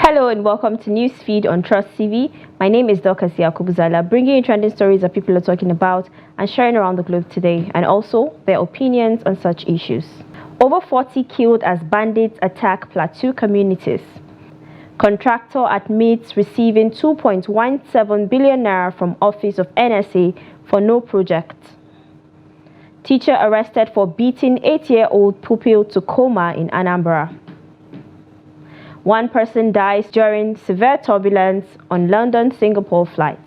Hello and welcome to Newsfeed on Trust TV. My name is Dorcas Yakubuzala, bringing you trending stories that people are talking about and sharing around the globe today, and also their opinions on such issues. Over 40 killed as bandits attack Plateau communities. Contractor admits receiving 2.17 billion naira from office of NSA for no project. Teacher arrested for beating 8-year-old pupil to coma in Anambra. One person dies during severe turbulence on London-Singapore flight.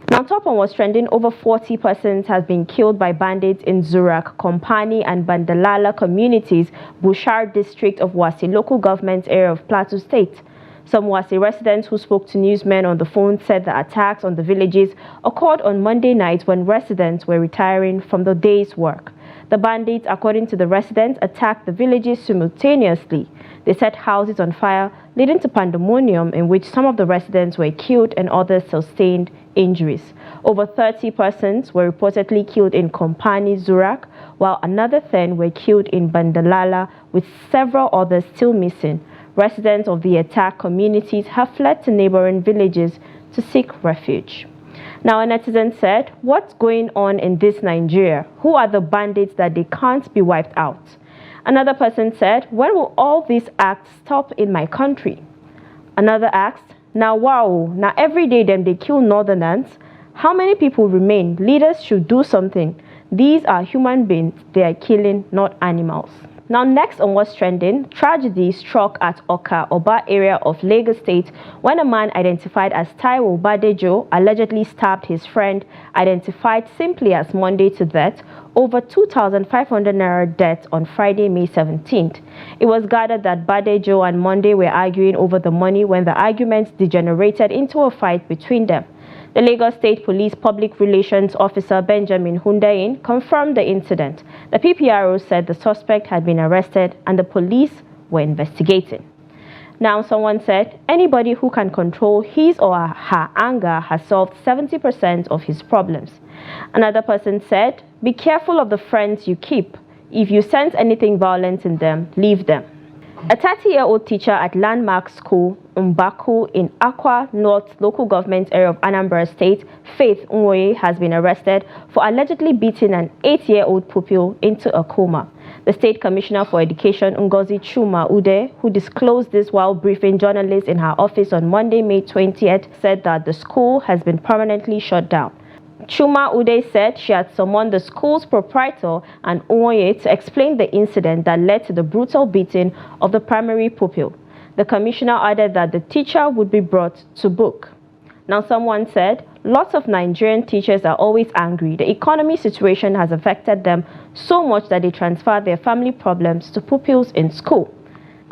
Now, top on what's trending, over 40 persons have been killed by bandits in Zurak, Kompani and Bandalala communities, Bushar district of Wasi local government area of Plateau State. Some Wasi residents who spoke to newsmen on the phone said the attacks on the villages occurred on Monday night when residents were retiring from the day's work. The bandits, according to the residents, attacked the villages simultaneously. They set houses on fire, leading to pandemonium in which some of the residents were killed and others sustained injuries. Over 30 persons were reportedly killed in Kompani, Zurak, while another 10 were killed in Bandalala, with several others still missing. Residents of the attacked communities have fled to neighboring villages to seek refuge. Now, a netizen said, "What's going on in this Nigeria? Who are the bandits that they can't be wiped out?" Another person said, "When will all these acts stop in my country?" Another asked, "Now wow, now every day them they kill northerners. How many people remain? Leaders should do something. These are human beings they are killing, not animals." Now, next on what's trending, tragedy struck at Oka, Oba area of Lagos State when a man identified as Taiwo Badejo allegedly stabbed his friend, identified simply as Monday, to death, over 2,500 naira debt on Friday, May 17th. It was gathered that Badejo and Monday were arguing over the money when the arguments degenerated into a fight between them. The Lagos State Police Public Relations Officer Benjamin Hundayin confirmed the incident. The PPRO said the suspect had been arrested and the police were investigating. Now, someone said, "Anybody who can control his or her anger has solved 70% of his problems." Another person said, "Be careful of the friends you keep. If you sense anything violent in them, leave them." A 30-year-old teacher at Landmark School, Mbaku, in Akwa North local government area of Anambra State, Faith Nwoye, has been arrested for allegedly beating an 8-year-old pupil into a coma. The State Commissioner for Education, Ngozi Chuma Ude, who disclosed this while briefing journalists in her office on Monday, May 20th, said that the school has been permanently shut down. Chuma Ude said she had summoned the school's proprietor and Nwoye to explain the incident that led to the brutal beating of the primary pupil. The commissioner added that the teacher would be brought to book. Now, someone said, "Lots of Nigerian teachers are always angry. The economy situation has affected them so much that they transfer their family problems to pupils in school."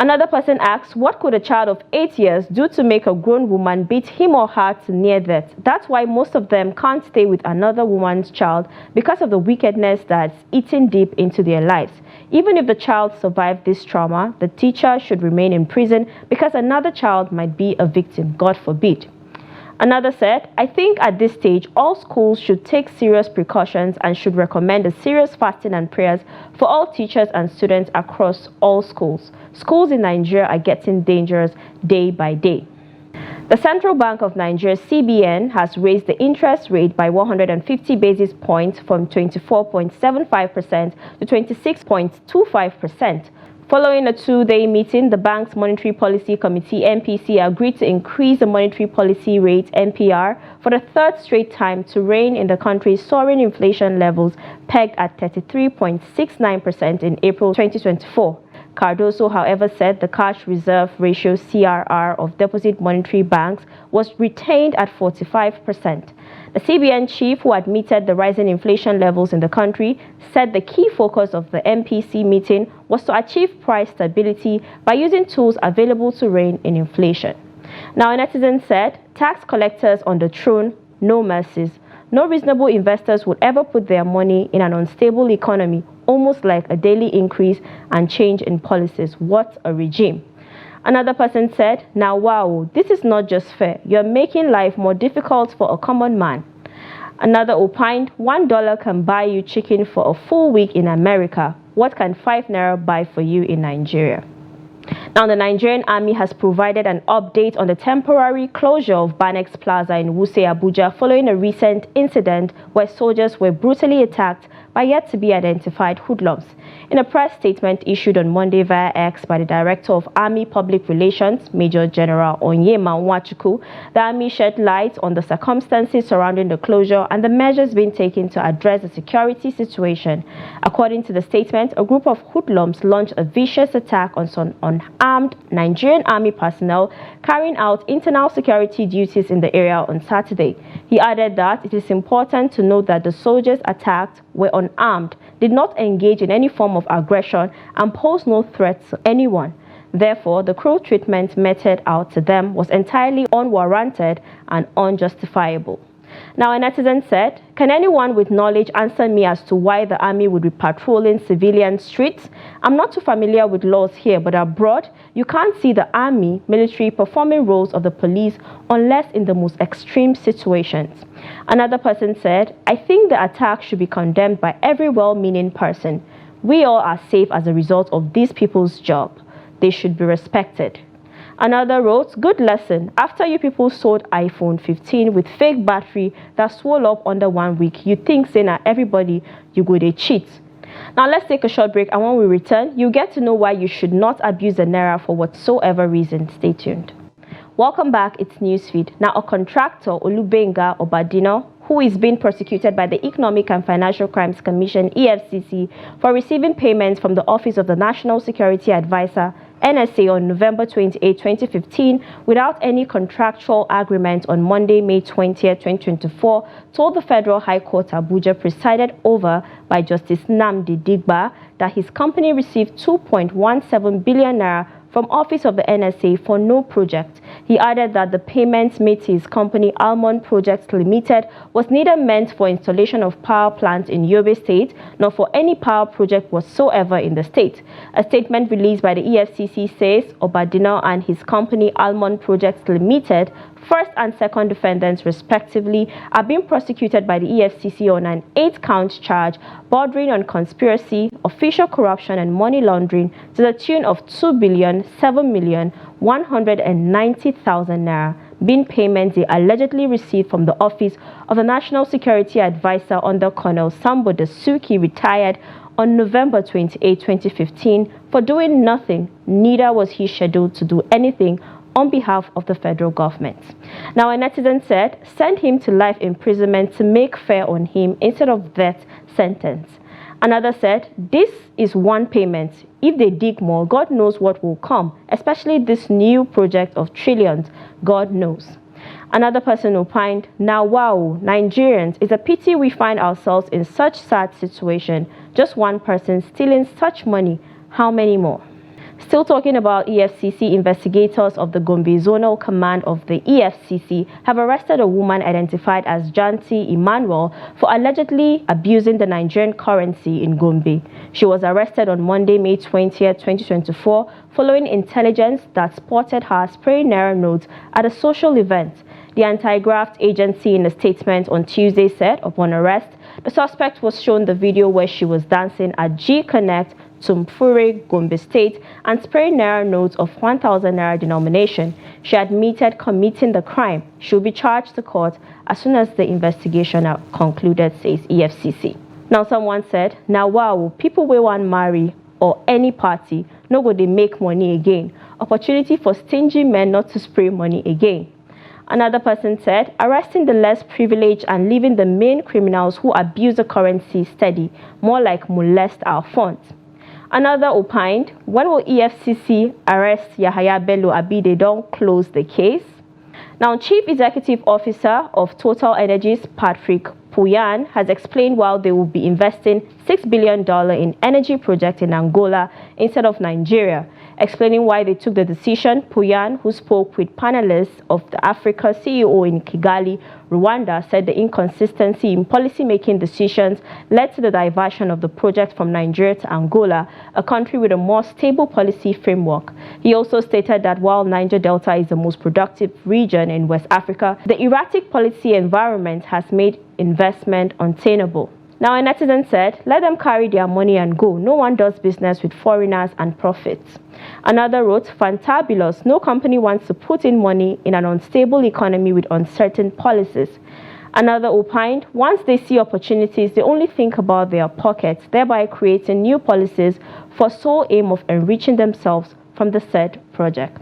Another person asked, "What could a child of 8 years do to make a grown woman beat him or her to near death? That's why most of them can't stay with another woman's child, because of the wickedness that's eaten deep into their lives. Even if the child survived this trauma, the teacher should remain in prison because another child might be a victim, God forbid." Another said, "I think at this stage, all schools should take serious precautions and should recommend a serious fasting and prayers for all teachers and students across all schools. Schools in Nigeria are getting dangerous day by day." The Central Bank of Nigeria, CBN, has raised the interest rate by 150 basis points from 24.75% to 26.25%. Following a two-day meeting, the bank's Monetary Policy Committee, MPC, agreed to increase the monetary policy rate, MPR, for the third straight time to rein in the country's soaring inflation levels, pegged at 33.69% in April 2024. Cardoso, however, said the cash reserve ratio, CRR, of deposit monetary banks was retained at 45%. The CBN chief, who admitted the rising inflation levels in the country, said the key focus of the MPC meeting was to achieve price stability by using tools available to rein in inflation. Now, a netizen said, "Tax collectors on the throne, no mercies. No reasonable investors would ever put their money in an unstable economy, almost like a daily increase and change in policies. What a regime." Another person said, "Now wow, this is not just fair. You're making life more difficult for a common man." Another opined, $1 can buy you chicken for a full week in America. What can 5 naira buy for you in Nigeria? Now, the Nigerian Army has provided an update on the temporary closure of Banex Plaza in Wuse, Abuja, following a recent incident where soldiers were brutally attacked by yet-to-be-identified hoodlums. In a press statement issued on Monday via X by the Director of Army Public Relations, Major General Onyema Nwachukwu, the Army shed light on the circumstances surrounding the closure and the measures being taken to address the security situation. According to the statement, a group of hoodlums launched a vicious attack on some unarmed Nigerian Army personnel carrying out internal security duties in the area on Saturday. He added that it is important to note that the soldiers attacked were unarmed, did not engage in any form of aggression, and posed no threat to anyone. Therefore, the cruel treatment meted out to them was entirely unwarranted and unjustifiable. Now, a netizen said, "Can anyone with knowledge answer me as to why the army would be patrolling civilian streets? I'm not too familiar with laws here, but abroad, you can't see the army, military performing roles of the police unless in the most extreme situations." Another person said, "I think the attack should be condemned by every well-meaning person. We all are safe as a result of these people's job. They should be respected." Another wrote, "Good lesson. After you people sold iPhone 15 with fake battery that swelled up under 1 week, you think saying that everybody you go they cheat." Now let's take a short break, and when we return, you get to know why you should not abuse the naira for whatsoever reason. Stay tuned. Welcome back, it's Newsfeed. Now, a contractor, Olubenga Obadino, who is being prosecuted by the Economic and Financial Crimes Commission, EFCC, for receiving payments from the Office of the National Security Advisor, NSA, on November 28, 2015, without any contractual agreement on Monday, May 20, 2024, told the Federal High Court Abuja, presided over by Justice Nnamdi Digba, that his company received 2.17 billion naira from Office of the NSA for no project. He added that the payments made to his company, Almond Projects Limited, was neither meant for installation of power plants in Yobe State, nor for any power project whatsoever in the state. A statement released by the EFCC says Obadino and his company, Almond Projects Limited, first and second defendants respectively, are being prosecuted by the EFCC on an 8-count charge bordering on conspiracy, official corruption and money laundering to the tune of 2,007,190,000 naira, being payments they allegedly received from the Office of the National Security Advisor under Colonel Sambo Dasuki, retired on November 28, 2015, for doing nothing. Neither was he scheduled to do anything on behalf of the federal government. Now, a netizen said, "Send him to life imprisonment to make fair on him instead of death sentence." Another said, "This is one payment. If they dig more, God knows what will come, especially this new project of trillions. God knows." Another person opined, "Now wow, Nigerians, it's a pity we find ourselves in such sad situation. Just one person stealing such money. How many more?" Still talking about EFCC, investigators of the Gombe Zonal Command of the EFCC have arrested a woman identified as Janti Emmanuel for allegedly abusing the Nigerian currency in Gombe. She was arrested on Monday, May 20, 2024, following intelligence that spotted her spraying naira notes at a social event. The anti-graft agency in a statement on Tuesday said, upon arrest, the suspect was shown the video where she was dancing at G Connect, Tumfure, Gombe State, and spraying naira notes of 1,000 naira denomination. She admitted committing the crime. She will be charged to court as soon as the investigation are concluded, says EFCC. Now, someone said, "Now wow, people will want marry or any party, no go they make money again. Opportunity for stingy men not to spray money again." Another person said, "Arresting the less privileged and leaving the main criminals who abuse the currency steady, more like molest our funds." Another opined, "When will EFCC arrest Yahaya Bello Abi they don't close the case?" Now, Chief Executive Officer of Total Energies, Patrick Pouyan, has explained why they will be investing $6 billion in energy project in Angola instead of Nigeria. Explaining why they took the decision, Pouyan, who spoke with panelists of the Africa CEO in Kigali, Rwanda, said the inconsistency in policy-making decisions led to the diversion of the project from Nigeria to Angola, a country with a more stable policy framework. He also stated that while Niger Delta is the most productive region in West Africa, the erratic policy environment has made investment untenable. Now a netizen said, let them carry their money and go. No one does business with foreigners and profits. Another wrote, fantabulous. No company wants to put in money in an unstable economy with uncertain policies. Another opined, once they see opportunities, they only think about their pockets, thereby creating new policies for sole aim of enriching themselves from the said project.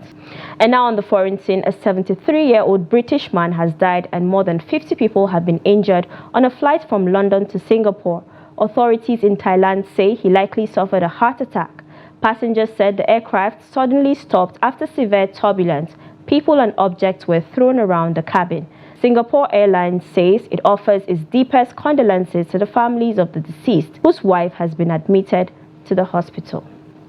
And now on the foreign scene, a 73-year-old British man has died and more than 50 people have been injured on a flight from London to Singapore. Authorities in Thailand say he likely suffered a heart attack. Passengers said the aircraft suddenly stopped after severe turbulence. People and objects were thrown around the cabin. Singapore Airlines says it offers its deepest condolences to the families of the deceased, whose wife has been admitted to the hospital.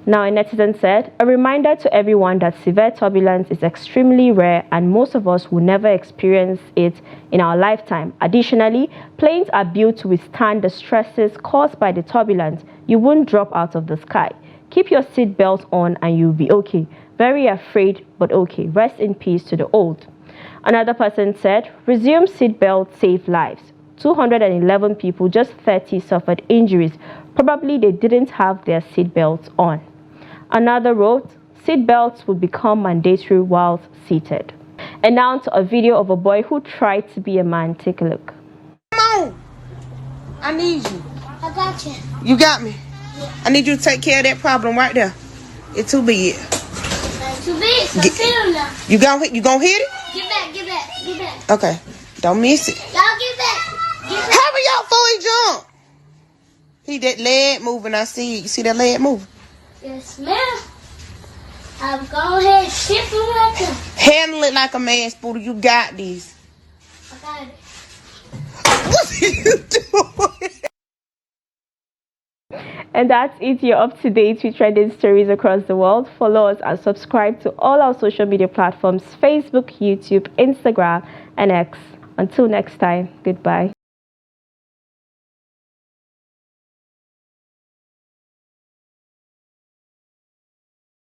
Now, a netizen said, a reminder to everyone that severe turbulence is extremely rare and most of us will never experience it in our lifetime. Additionally, planes are built to withstand the stresses caused by the turbulence. You won't drop out of the sky. Keep your seatbelt on and you'll be okay. Very afraid, but okay. Rest in peace to the old. Another person said, resume seatbelt, save lives. 211 people, just 30 suffered injuries. Probably they didn't have their seatbelts on. Another wrote, seatbelts will become mandatory whilst seated. And now to a video of a boy who tried to be a man. Take a look. Come on. I need you. I got you. You got me? Yeah. I need you to take care of that problem right there. It's too big. That's too big, so sit on now. You gonna hit it? Get back, get back, get back. Okay. Don't miss it. Y'all get back. Get back. Hurry up before he jump. He that leg moving, I see. You see that leg moving? Yes, ma'am. I'm going ahead and tip him right there. Handle it like a man, Spooter. You got these. I got it. What are you doing? And that's it. You're up to date with trending stories across the world. Follow us and subscribe to all our social media platforms: Facebook, YouTube, Instagram, and X. Until next time, goodbye.